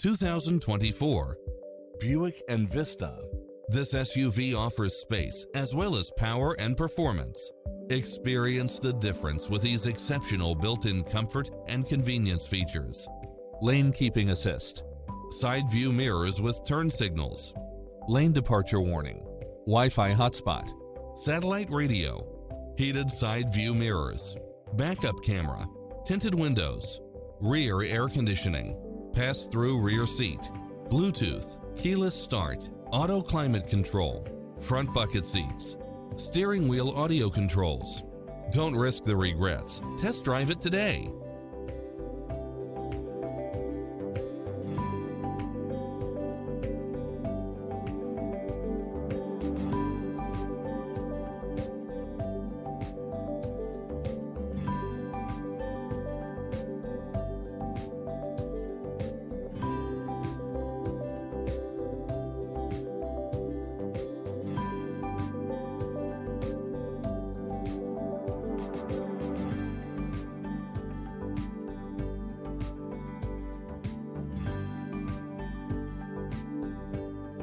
2024 Buick Envista. This SUV offers space as well as power and performance. Experience the difference with these exceptional built-in comfort and convenience features. Lane keeping assist, side view mirrors with turn signals, lane departure warning, Wi-Fi hotspot, satellite radio, heated side view mirrors, backup camera, tinted windows, rear air conditioning, pass-through rear seat, Bluetooth, keyless start, auto climate control, front bucket seats, steering wheel audio controls. Don't risk the regrets. Test drive it today.